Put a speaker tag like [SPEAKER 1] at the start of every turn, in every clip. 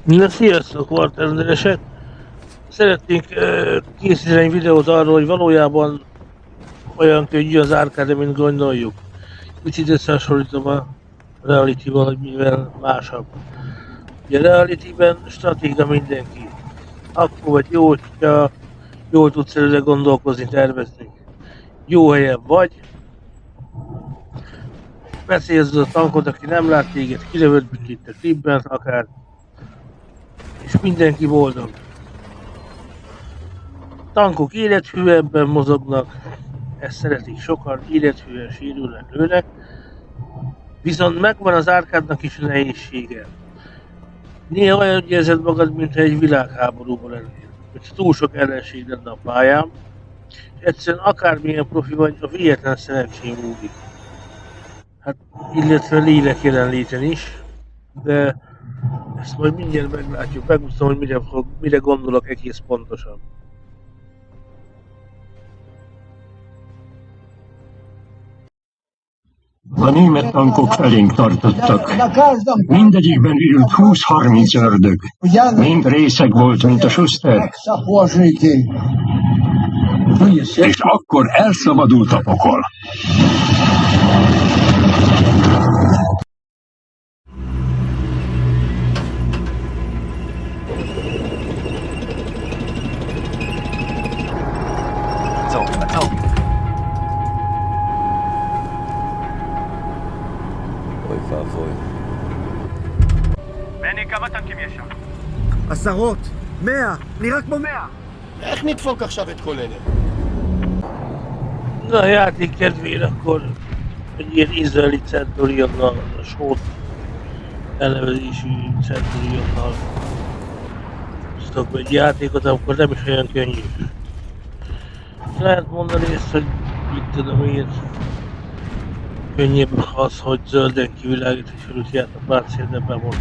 [SPEAKER 1] Na, sziasztok, Wartenderesek! Szeretnénk készíteni egy videót arról, hogy valójában olyan könnyű az Arcade, mint gondoljuk. Kicsit összehasonlítom a Reality-val, hogy mivel másabb. Ugye a Reality-ben stratéga mindenki. Akkor vagy jó, hogyha jól tudsz előre gondolkozni, tervezni. Jó helyen vagy, beszélsz a tankot, aki nem lát téged, kilövöd, mint itt a klipben, akár, és mindenki boldog. Tankok élethűebben mozognak, ezt szeretik sokan, élethűen sérülnek, lőnek, viszont megvan az Arcade-nak is a nehézsége. Néha olyan érzed magad, mintha egy világháborúban lennél, hogy túl sok ellenség lenne a pályán, és egyszerűen akármilyen profi vagy, a véletlen szerencsém múlik. Hát, illetve lélek jelenléten is, de ezt majd mindjárt meglátjuk, megmutatom, hogy mire gondolok egész pontosan.
[SPEAKER 2] A német tankok felénk tartottak. Mindegyikben ürült 20-30 ördög. Mind részeg volt, mint a Schuster. És akkor elszabadult a pokol.
[SPEAKER 3] בני, כמה טנקים יש שם?
[SPEAKER 4] 10, 100, נראה כמו 100.
[SPEAKER 5] איך נדפוק עכשיו את כל אלה?
[SPEAKER 1] Na, a játék kedvére akkor egy ilyen izraeli centurionnal, a sót elnevezésű centurionnal hoztak be egy játékot, akkor nem is olyan könnyű. Lehet mondani ezt, hogy mit tudom én, könnyebb az, hogy zölden kivilágít és felütját a páncél, de bemond.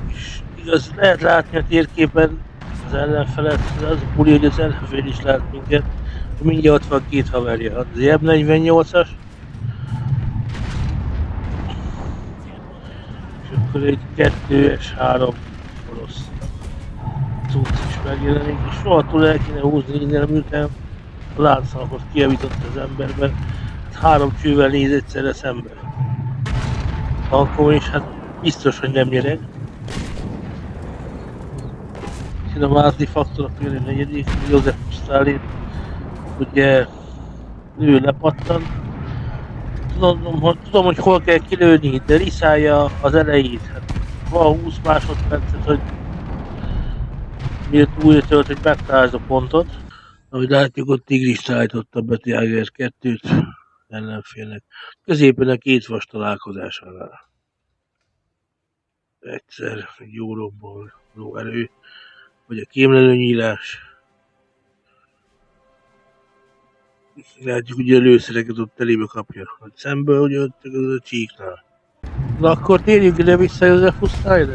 [SPEAKER 1] És igaz, lehet látni a térképen az ellenfelet, az a buli, hogy az ellenfél is lát minket, mindjárt ott van két haverja, az Jeb-48-as, és akkor egy 2S3 orosz cucc is megjelenik, és soha el kéne húzni innen, miután a láncszalakot kijavított az emberben, hát 3 csővel néz egyszerre szembe. Tankon is, hát biztos, hogy nem nyereg. A mázni faktorok jön a negyedik, József Sztálin, ugye ő lepattan. Tudom, hogy hol kell kilőni, de riszálja az elejét. Hát van 20 másodpercet, hogy miért újra tölt, hogy megtalálsz a pontot. Ahogy látjuk, ott Tigrist állította be Tiger 2-t ellenfélnek. Középen a két vas találkozásánál. Egyszer egy jó robbanó erő, vagy a kémlelőnyílás. Látjuk, ugye a lőszereket ott elébe kapja. Hogy szemből ugye ott a csíknál. Na akkor térjünk ide vissza József Pusztályra.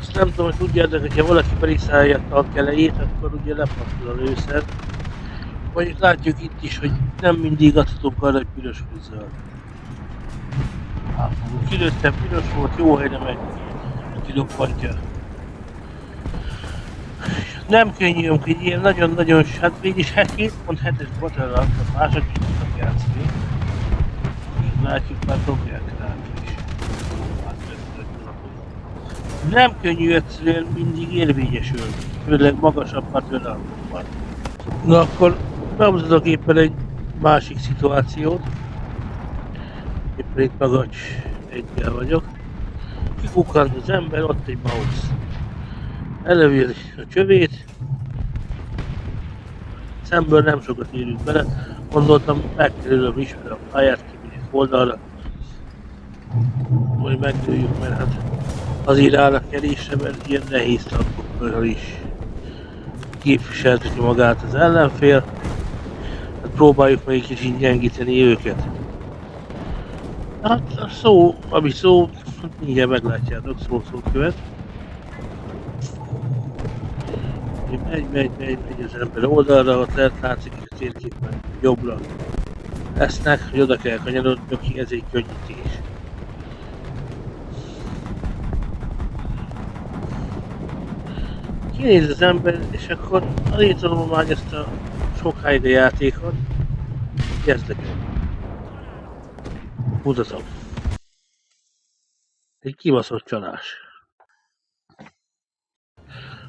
[SPEAKER 1] Azt nem tudom, hogy tudjátok, hogyha valaki beriszálja a tank elejét, akkor ugye lepattul a lőszer. Vagy látjuk itt is, hogy nem mindig adhatunk arra, hogy piros vagy zöld. Kilőttem, piros volt, jó helyre megy. Kidobbantja. Nem könnyű, hogy ilyen nagyon-nagyon, hát végig 7.7-es batalra a másodiknak játszani. Így látjuk, már dobják rá is. Nem könnyű egyszerűen mindig érvényesül, főleg magasabb patrionálokban. Na akkor bemutatok éppen egy másik szituációt. Éppen itt Magacs 1-jel vagyok. Kikukkant az ember, ott egy mouse. Elővi a csövét, szemből nem sokat érünk bele, gondoltam megkerülöm is, mert a pályát kimegyek oldalra, hogy meglőjük, mert hát azért állnak kerésre, mert ilyen nehéz tankokkal is képviselteti magát az ellenfél, hát próbáljuk meg egy kicsit gyengíteni őket. Hát a szó, ami szó, mindjárt meglátjátok, szó követ. Megy az ember oldalra, ott lehet látszik a térképen jobbra. Lesznek, hogy oda kell kanyarodni, ez egy könnyítés. kinéz az ember, és akkor azért tudom már ezt a sok helyre játékot, kezdek el. Mutatom. Egy kibaszott csalás.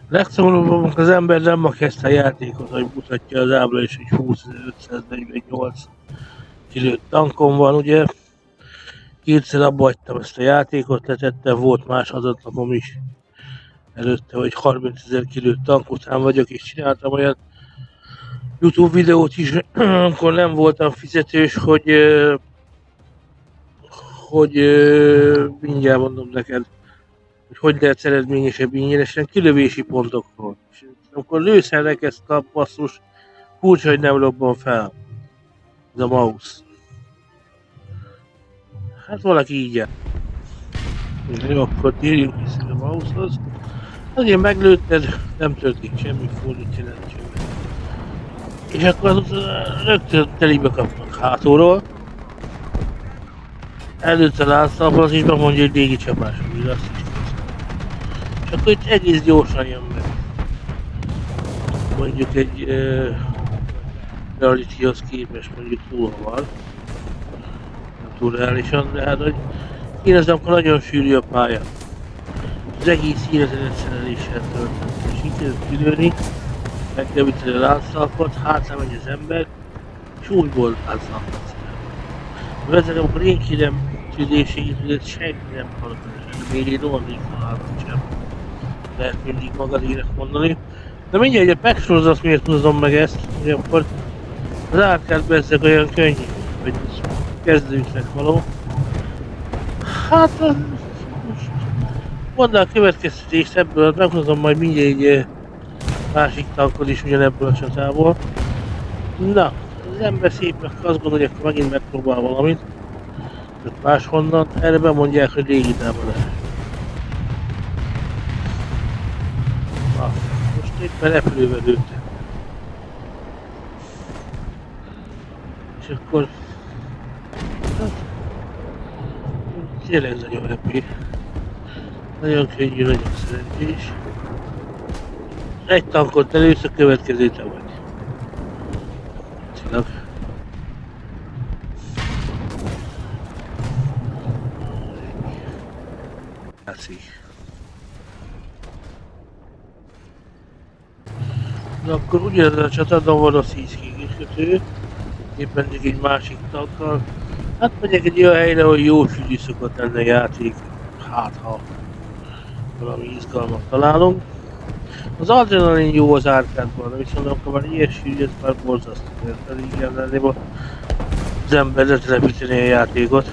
[SPEAKER 1] Legszomorúbb, az ember nem ma kezdte a játékot, hogy mutatja az ábra is, hogy 20.548 kilőtt tankom van, ugye. Kétszer abba hagytam ezt a játékot, letettem, volt más adatnapom is előtte, hogy 30.000 kilőtt tank után vagyok, és csináltam olyan YouTube videót is, amikor nem voltam fizetős, hogy mindjárt mondom neked, hogy lehet eredményesebb ingyenesen kilövési pontokról. És amikor lőszernek ezt a basszus, furcsa, hogy nem robban fel ez a mouse. Hát valaki így jár. Jó, akkor térjünk vissza a mouse-hoz. Azért meglőtted, nem történik semmi, fordítja, nem semmi. És akkor azután rögtön telibe kapnak hátulról. Előtte lánctalpon is bemondja, hogy légi csapás, hogy azt is készül. És akkor itt egész gyorsan jön meg. Mondjuk egy realityhoz képest mondjuk túl van. Nem túl reálisan, de hát hogy én az akkor nagyon sűrű a pálya. Az egész életedet szereléssel töltött. És így kezdett kilőni, megkevíteni a lánctalpot, hátra megy az ember, és újból lánctalpot szerel. Ezzel amikor én kérem tüdéségét, senki nem hallott, még egy rohannék halálban sem. Lehet mindig maganének mondani. De mindjárt, hogy a Pexros miért hozom meg ezt, hogy akkor az árkádban ezek olyan könnyű, hogy ez kezdőknek való. Hát, mondd a következtetést ebből, meghozom majd mindjárt egy másik tankot is ugyanebből a csatából. Na, az ember szépen azt gondolja, hogy akkor megint megpróbál valamit. Tehát máshonnan, erre bemondják, hogy légitámadás. Most éppen repülővel lőttek. És akkor... Hát... Tényleg nagyon happy. Nagyon könnyű, nagyon szerencsés. Egy tankot elősz, a következő te vagy. Csillag. Látszik. Na akkor ugyanez a csatában van a szízkiegészítő, éppen csak egy másik tankkal. Hát megyek egy olyan helyre, hogy jó sűrű szokott lenne a játék, hát ha valami izgalmat találunk. Az adrenalin jó az árkádban, viszont amikor már ilyen sűrű, ez már borzasztó, mert igen lenném az ember letelepíteni a játékot.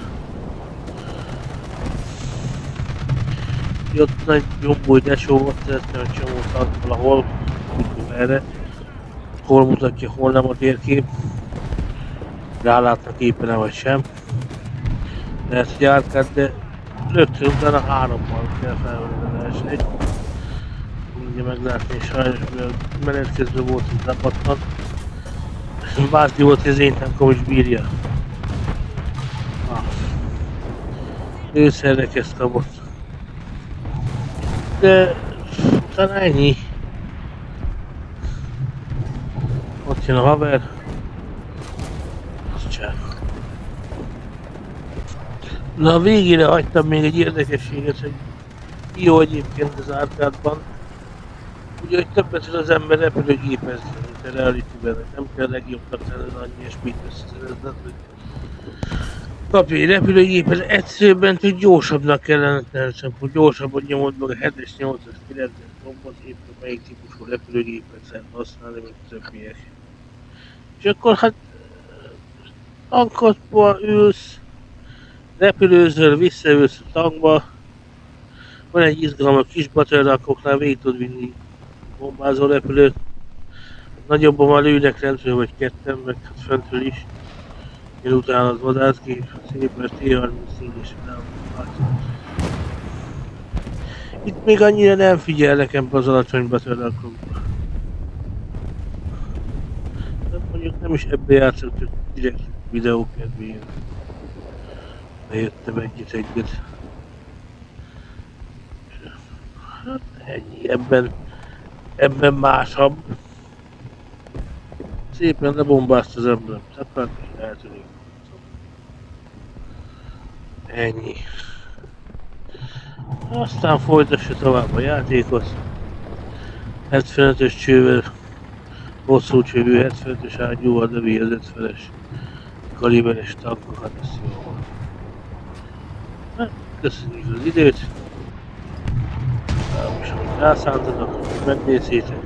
[SPEAKER 1] Ott nagy jobbúj desó volt, szeretném egy csomó tank valahol, úgy erre. Hol mutatja, hol nem a térkép. Rálátnak éppen vagy sem. Lehet, hogy árkád, de rögtön utána 3-mal kell felvenni a versenyt. Mindjárt meglátni, és sajnos menetkező volt, hogy lepattan. Bárki volt, hogy az én tankom is bírja. Őszernek ezt kapott. De utána ennyi. Ott jön a haver. Na a végére hagytam még egy érdekességet, hogy jó egyébként az árkádban. Ugye, hogy többet az ember repülőgépezni, mint a reality-ben, nem kell legjobbnak lenni annyi SP-t összeszerezned, hogy kapja egy repülőgépet, egyszerűbben, hogy gyorsabbnak kellene tenni, hogy gyorsabban nyomod meg a 7-es, 8-as, 9-es gombot, éppen melyik típusú repülőgépet lehet használni, mint a többiek. És akkor hát tankotba ülsz, repülőzöl, visszaülsz a tankba, van egy izgalmas kis batőrakoknál végig tud vinni bombázó repülőt. Nagyobban már lőnek rendről vagy ketten, meg hát föntről is. Jön utána az vadászgép, szépen T-34 és nem. Itt még annyira nem figyelnek ebben az alacsony batőrakokban. Mondjuk nem is ebbe játszok, csak direkt videó kedvéért. Bejöttem egyet. Hát ennyi, ebben Ebben másabb. Szépen lebombázt az ember. Takar és eltűnik. Ennyi. Aztán folytassa tovább a játékot. 75-ös csővel, hosszú csövű 75-ös ágyúval lövi az 50-es kaliberes tankokat, ez jó van. Hát, köszönjük az időt. És amit rászántatok, hogy megnézzétek.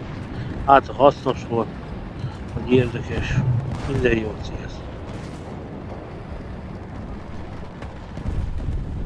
[SPEAKER 1] Hát ha hasznos volt, vagy érdekes, minden jót, sziasztok!